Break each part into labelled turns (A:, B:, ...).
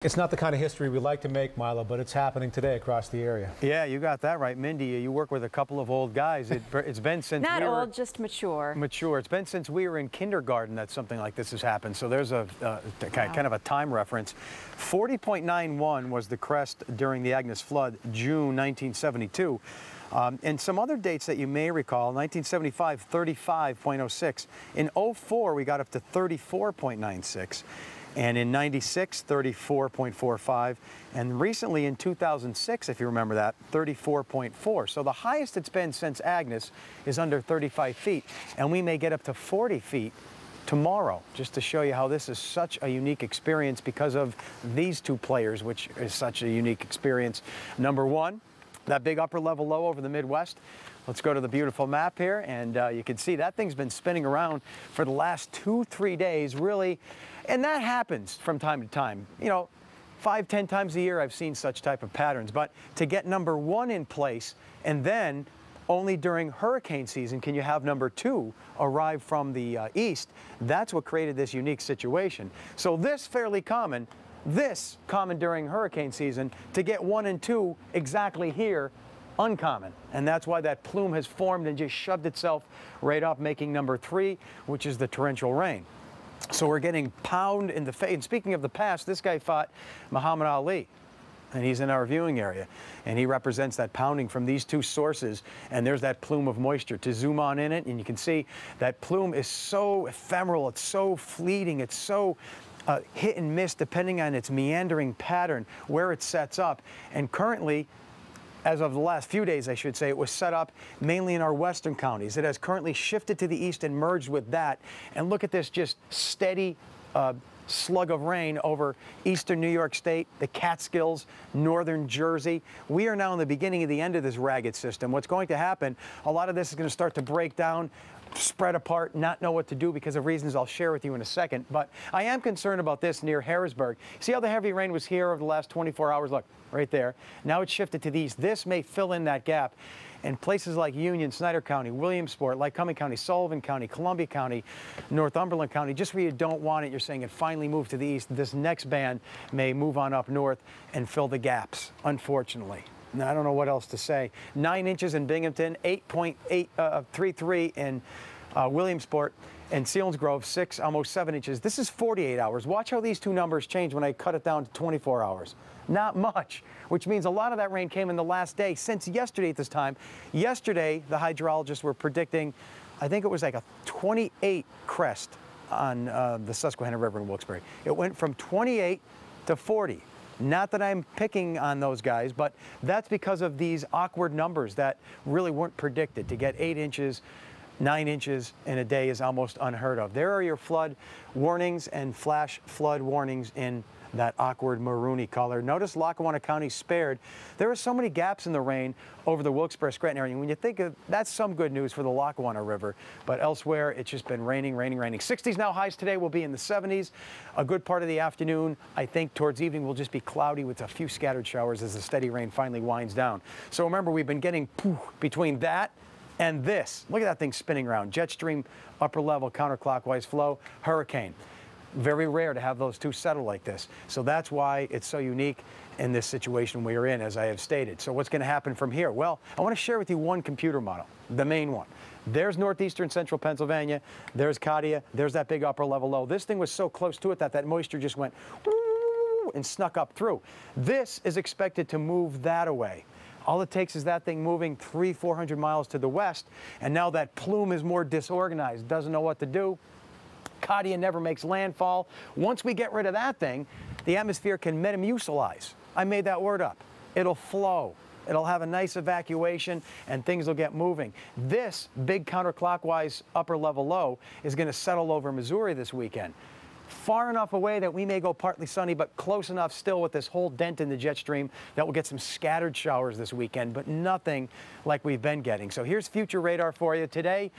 A: It's not the kind of history we like to make, Milo, but it's happening today across the area.
B: Yeah, you got that right, Mindy. You work with a couple of old guys. It's been since
C: Not old, just mature.
B: Mature. It's been since we were in kindergarten that something like this has happened. So there's a kind of a time reference. 40.91 was the crest during the Agnes flood, June 1972. And some other dates that you may recall: 1975, 35.06. In 04, we got up to 34.96. And in 96, 34.45. And recently in 2006, if you remember that, 34.4. So the highest it's been since Agnes is under 35 feet. And we may get up to 40 feet tomorrow, just to show you how this is such a unique experience because of these two players, which is such a unique experience. Number one, that big upper level low over the Midwest. Let's go to the beautiful map here, and you can see that thing's been spinning around for the last 2-3 days, really. And that happens from time to time. You know, 5-10 times a year I've seen such type of patterns. But to get number one in place, and then only during hurricane season can you have number two arrive from the east, that's what created this unique situation. So this fairly common, this common during hurricane season, to get 1 and 2 exactly here, uncommon. And that's why that plume has formed and just shoved itself right up, making number 3, which is the torrential rain. So we're getting pound in the face. And speaking of the past, this guy fought Muhammad Ali, and he's in our viewing area, and he represents that pounding from these two sources. And there's that plume of moisture. To zoom on in it, and you can see that plume is so ephemeral, it's so fleeting, it's so hit and miss depending on its meandering pattern, where it sets up. And currently, as of the last few days, I should say, it was set up mainly in our western counties. It has currently shifted to the east and merged with that. And look at this just steady slug of rain over eastern New York State, the Catskills, northern Jersey. We are now in the beginning of the end of this ragged system. What's going to happen, a lot of this is going to start to break down, spread apart, not know what to do because of reasons I'll share with you in a second. But I am concerned about this near Harrisburg. See how the heavy rain was here over the last 24 hours? Look, right there. Now it's shifted to the east. This may fill in that gap. And places like Union, Snyder County, Williamsport, Lycoming County, Sullivan County, Columbia County, Northumberland County, just where you don't want it, you're saying it finally moved to the east. This next band may move on up north and fill the gaps, unfortunately. Now, I don't know what else to say. 9 inches in Binghamton, 8.33 in Williamsport, and Selinsgrove, almost 7 inches. This is 48 hours. Watch how these two numbers change when I cut it down to 24 hours. Not much, which means a lot of that rain came in the last day since yesterday at this time. Yesterday, the hydrologists were predicting, I think it was like a 28 crest on the Susquehanna River in Wilkes-Barre. It went from 28 to 40. Not that I'm picking on those guys, but that's because of these awkward numbers that really weren't predicted. To get 8 inches, 9 inches in a day is almost unheard of. There are your flood warnings and flash flood warnings in that awkward maroony color. Notice Lackawanna County spared. There are so many gaps in the rain over the Wilkes-Barre-Scranton area. When you think of that's some good news for the Lackawanna River, but elsewhere it's just been raining, raining, raining. 60s now, highs today will be in the 70s. A good part of the afternoon, I think towards evening, will just be cloudy with a few scattered showers as the steady rain finally winds down. So remember, we've been getting between that and this. Look at that thing spinning around. Jet stream, upper level, counterclockwise flow, hurricane. Very rare to have those two settle like this. So that's why it's so unique in this situation we are in, as I have stated. So what's going to happen from here? Well, I want to share with you one computer model, the main one. There's northeastern central Pennsylvania. There's Katia. There's that big upper level low. This thing was so close to it that that moisture just went woo and snuck up through. This is expected to move that away. All it takes is that thing moving 300-400 miles to the west, and now that plume is more disorganized, doesn't know what to do. Katia never makes landfall. Once we get rid of that thing, the atmosphere can metamucilize. I made that word up. It'll flow. It'll have a nice evacuation, and things will get moving. This big counterclockwise upper level low is going to settle over Missouri this weekend. Far enough away that we may go partly sunny, but close enough still with this whole dent in the jet stream that we'll get some scattered showers this weekend, but nothing like we've been getting. So here's future radar for you. Today,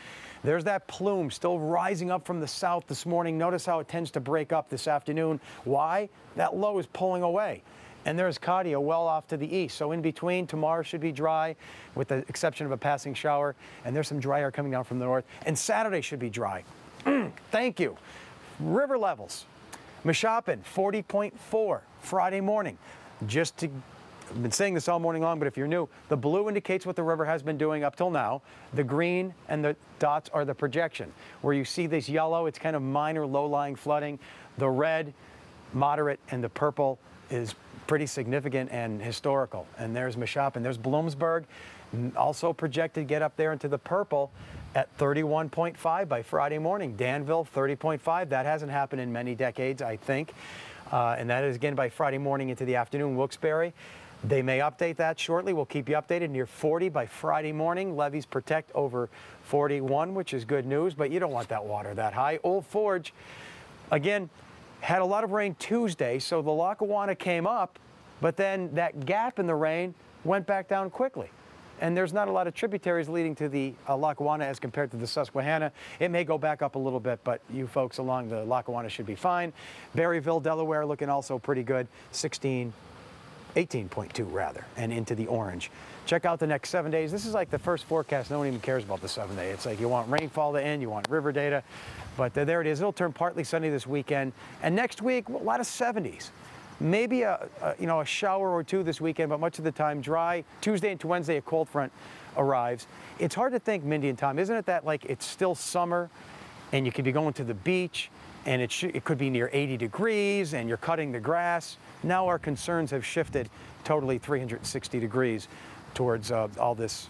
B: there's that plume still rising up from the south this morning. Notice how it tends to break up this afternoon. Why? That low is pulling away. And there's Katia well off to the east. So in between, tomorrow should be dry with the exception of a passing shower. And there's some dry air coming down from the north. And Saturday should be dry. Thank you. River levels. Mashopin, 40.4. Friday morning. I've been saying this all morning long, but if you're new, the blue indicates what the river has been doing up till now. The green and the dots are the projection. Where you see this yellow, it's kind of minor low-lying flooding. The red, moderate, and the purple is pretty significant and historical. And there's Mashop, there's Bloomsburg, also projected to get up there into the purple at 31.5 by Friday morning. Danville, 30.5. That hasn't happened in many decades, I think. And that is again by Friday morning into the afternoon. Wilkes-Barre, they may update that shortly. We'll keep you updated. Near 40 by Friday morning. Levees protect over 41, which is good news, but you don't want that water that high. Old Forge, again, had a lot of rain Tuesday, so the Lackawanna came up, but then that gap in the rain went back down quickly. And there's not a lot of tributaries leading to the Lackawanna as compared to the Susquehanna. It may go back up a little bit, but you folks along the Lackawanna should be fine. Berryville, Delaware, looking also pretty good. 18.2 rather, and into the orange. Check out the next 7 days. This is like the first forecast. No one even cares about the 7 day. It's like you want rainfall to end, you want river data, but there it is. It'll turn partly sunny this weekend, and next week a lot of 70s. Maybe a shower or two this weekend, but much of the time dry. Tuesday into Wednesday, a cold front arrives. It's hard to think, Mindy and Tom, isn't it, that like it's still summer, and you could be going to the beach, and it could be near 80 degrees, and you're cutting the grass. Now our concerns have shifted totally 360 degrees towards all this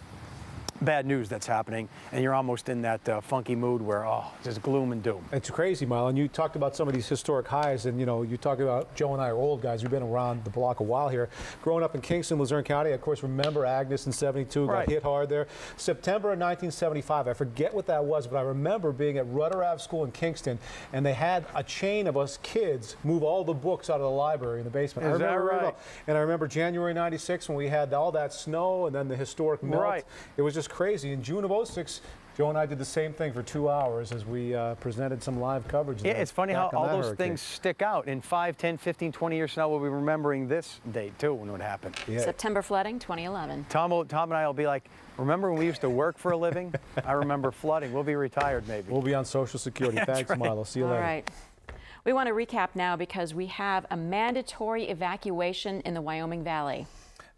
B: bad news that's happening, and you're almost in that funky mood where, just gloom and doom.
A: It's crazy, Milo, and you talked about some of these historic highs, and you talk about, Joe and I are old guys, we've been around the block a while here. Growing up in Kingston, Luzerne County, of course, remember Agnes in 72, got hit hard there. September of 1975, I forget what that was, but I remember being at Rudder Ave School in Kingston, and they had a chain of us kids move all the books out of the library in the basement.
B: Is that right?
A: And I remember January 96 when we had all that snow and then the historic melt.
B: Right.
A: It was just crazy. In June of 06, Joe and I did the same thing for 2 hours as we presented some live coverage.
B: Yeah, it's funny how all those things stick out. In 5, 10, 15, 20 years from now, we'll be remembering this date, too, when it happened.
C: Yeah. September flooding, 2011.
B: Tom and I will be like, remember when we used to work for a living? I remember flooding. We'll be retired, maybe.
A: We'll be on Social Security. Thanks, right. Milo. See you later.
C: All right. We want to recap now because we have a mandatory evacuation in the Wyoming Valley.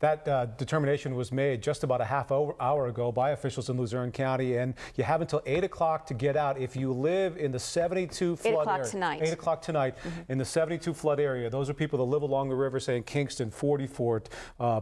A: That determination was made just about a half hour ago by officials in Luzerne County, and you have until 8 o'clock to get out. If you live in the 72 flood area.
C: 8 o'clock tonight.
A: 8 o'clock tonight in the 72 flood area. Those are people that live along the river, say in Kingston, 40 Fort,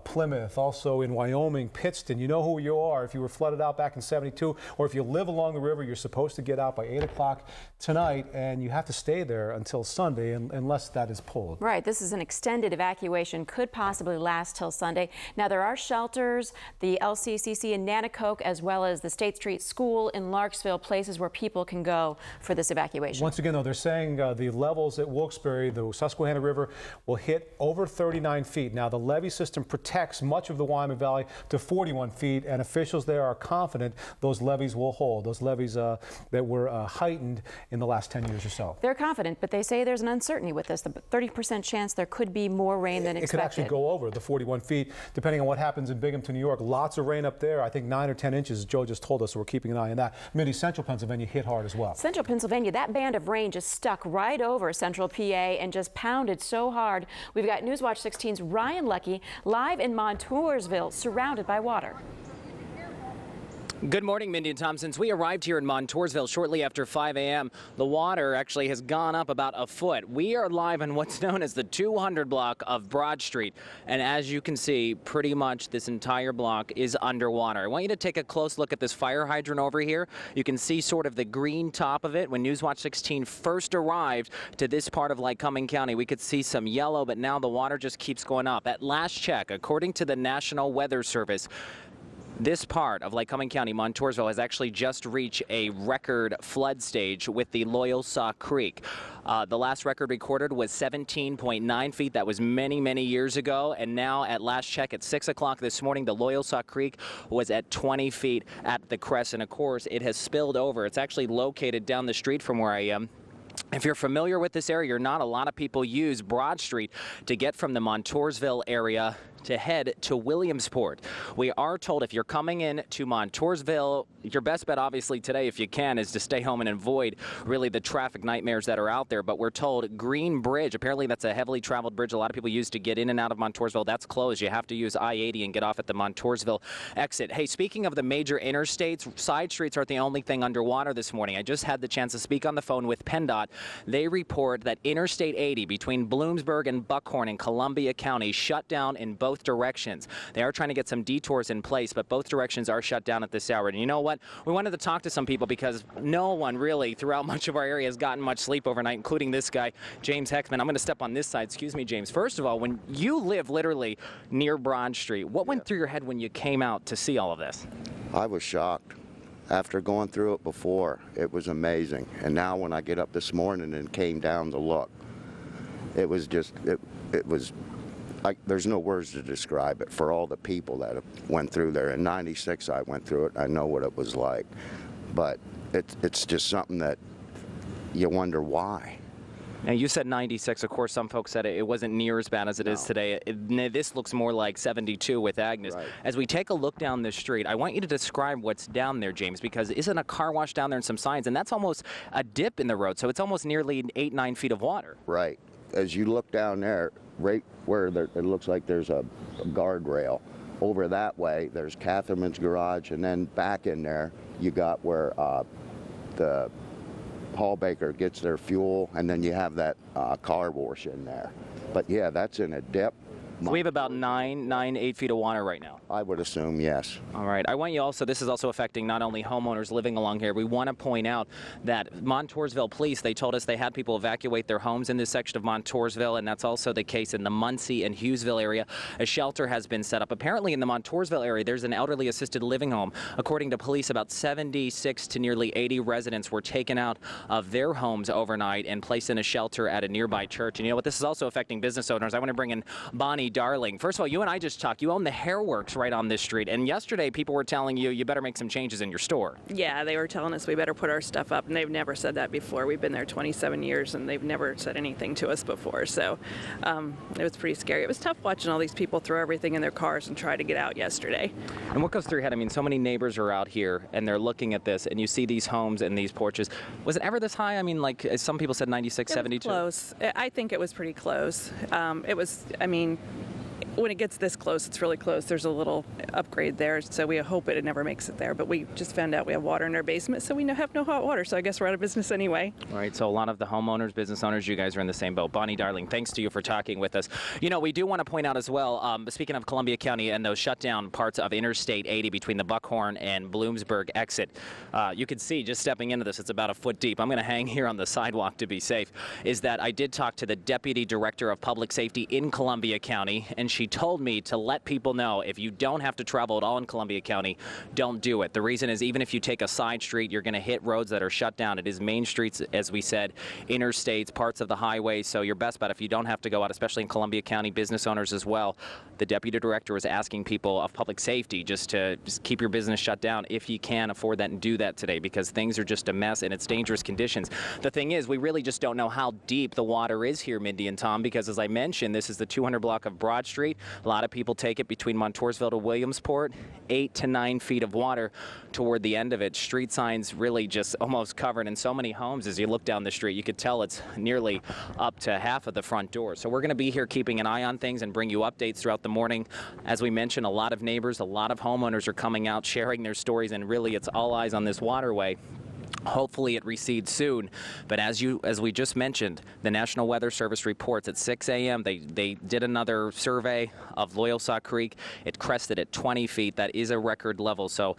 A: Plymouth, also in Wyoming, Pittston. You know who you are. If you were flooded out back in 72, or if you live along the river, you're supposed to get out by 8 o'clock tonight, and you have to stay there until Sunday unless that is pulled.
C: Right. This is an extended evacuation, could possibly last till Sunday. Now, there are shelters, the LCCC in Nanticoke, as well as the State Street School in Larksville, places where people can go for this evacuation.
A: Once again, though, they're saying the levels at Wilkes-Barre, the Susquehanna River, will hit over 39 feet. Now, the levee system protects much of the Wyoming Valley to 41 feet, and officials there are confident those levees will hold, those levees that were heightened in the last 10 years or so.
C: They're confident, but they say there's an uncertainty with this. The 30% chance there could be more rain than expected.
A: It could actually go over the 41 feet, depending on what happens in Binghamton, New York. Lots of rain up there. I think 9 or 10 inches, as Joe just told us, so we're keeping an eye on that. Mindy, central Pennsylvania hit hard as well.
C: Central Pennsylvania, that band of rain just stuck right over central PA and just pounded so hard. We've got Newswatch 16's Ryan Lucky live in Montoursville, surrounded by water.
D: Good morning, Mindy and Tom. Since we arrived here in Montoursville shortly after 5 a.m., the water actually has gone up about a foot. We are live on what's known as the 200 block of Broad Street. And as you can see, pretty much this entire block is underwater. I want you to take a close look at this fire hydrant over here. You can see sort of the green top of it. When Newswatch 16 first arrived to this part of Lycoming County, we could see some yellow, but now the water just keeps going up. At last check, according to the National Weather Service, this part of Lycoming County, Montoursville, has actually just reached a record flood stage with the Loyal-Saw Creek. The last record recorded was 17.9 feet. That was many, many years ago. And now, at last check at 6 o'clock this morning, the Loyal-Saw Creek was at 20 feet at the crest. And, of course, it has spilled over. It's actually located down the street from where I am. If you're familiar with this area or not, a lot of people use Broad Street to get from the Montoursville area to head to Williamsport. We are told if you're coming in to Montoursville, your best bet obviously today, if you can, is to stay home and avoid really the traffic nightmares that are out there. But we're told Green Bridge, apparently that's a heavily traveled bridge a lot of people use to get in and out of Montoursville. That's closed. You have to use I-80 and get off at the Montoursville exit. Hey, speaking of the major interstates, side streets aren't the only thing underwater this morning. I just had the chance to speak on the phone with PennDOT. They report that Interstate 80 between Bloomsburg and Buckhorn in Columbia County shut down in both directions. They are trying to get some detours in place, but both directions are shut down at this hour. And you know what? We wanted to talk to some people because no one really throughout much of our area has gotten much sleep overnight, including this guy, James Heckman. I'm going to step on this side. Excuse me, James. First of all, when you live literally near Broad Street, what went through your head when you came out to see all of this?
E: I was shocked. After going through it before, it was amazing. And now when I get up this morning and came down to look, it was just, it was, there's no words to describe it for all the people that went through there. In '96, I went through it. I know what it was like. But it's just something that you wonder why.
D: Now, you said 96. Of course, some folks said it wasn't near as bad as it is today. This looks more like 72 with Agnes. Right. As we take a look down this street, I want you to describe what's down there, James, because isn't a car wash down there and some signs, and that's almost a dip in the road, so it's almost nearly 8-9 feet of water.
E: Right. As you look down there, right where it looks like there's a guardrail, over that way, there's Catherman's garage, and then back in there, you got where the Paul Baker gets their fuel, and then you have that car wash in there. But yeah, that's in a dip.
D: So we have about 8 feet of water right now.
E: I would assume, yes.
D: All right. I want you also, this is also affecting not only homeowners living along here. We want to point out that Montoursville police, they told us they had people evacuate their homes in this section of Montoursville, and that's also the case in the Muncie and Hughesville area. A shelter has been set up. Apparently in the Montoursville area, there's an elderly assisted living home. According to police, about 76 to nearly 80 residents were taken out of their homes overnight and placed in a shelter at a nearby church. And you know what? This is also affecting business owners. I want to bring in Bonnie Darling. First of all, you and I just talked. You own the Hair Works right on this street, and yesterday people were telling you you better make some changes in your store. Yeah, they were telling us we better put our stuff up, and they've never said that before. We've been there 27 years, and they've never said anything to us before, so it was pretty scary. It was tough watching all these people throw everything in their cars and try to get out yesterday. And what goes through your head? I mean, so many neighbors are out here, and they're looking at this, and you see these homes and these porches. Was it ever this high? I mean, like some people said 96, 72? It was close. I think it was pretty close. It was, I mean, when it gets this close, it's really close. There's a little upgrade there, so we hope it never makes it there. But we just found out we have water in our basement, so we have no hot water. So I guess we're out of business anyway. All right, so a lot of the homeowners, business owners, you guys are in the same boat. Bonnie Darling, thanks to you for talking with us. You know, we do want to point out as well, speaking of Columbia County and those shutdown parts of Interstate 80 between the Buckhorn and Bloomsburg exit, you can see just stepping into this, it's about a foot deep. I'm going to hang here on the sidewalk to be safe. Is that I did talk to the Deputy Director of Public Safety in Columbia County, and she told me to let people know if you don't have to travel at all in Columbia County, don't do it. The reason is even if you take a side street, you're going to hit roads that are shut down. It is main streets, as we said, interstates, parts of the highway. So your best bet if you don't have to go out, especially in Columbia County, business owners as well. The Deputy Director is asking people of public safety just to keep your business shut down if you can afford that and do that today, because things are just a mess and it's dangerous conditions. The thing is, we really just don't know how deep the water is here, Mindy and Tom, because as I mentioned, this is the 200 block of Broad Street. A lot of people take it between Montoursville to Williamsport, 8 to 9 feet of water toward the end of it. Street signs really just almost covered in so many homes. As you look down the street, you could tell it's nearly up to half of the front door. So we're going to be here keeping an eye on things and bring you updates throughout the morning. As we mentioned, a lot of neighbors, a lot of homeowners are coming out, sharing their stories, and really it's all eyes on this waterway. Hopefully it recedes soon, but as we just mentioned, the National Weather Service reports at 6 a.m. they did another survey of Loyalsaw Creek. It crested at 20 feet. That is a record level. So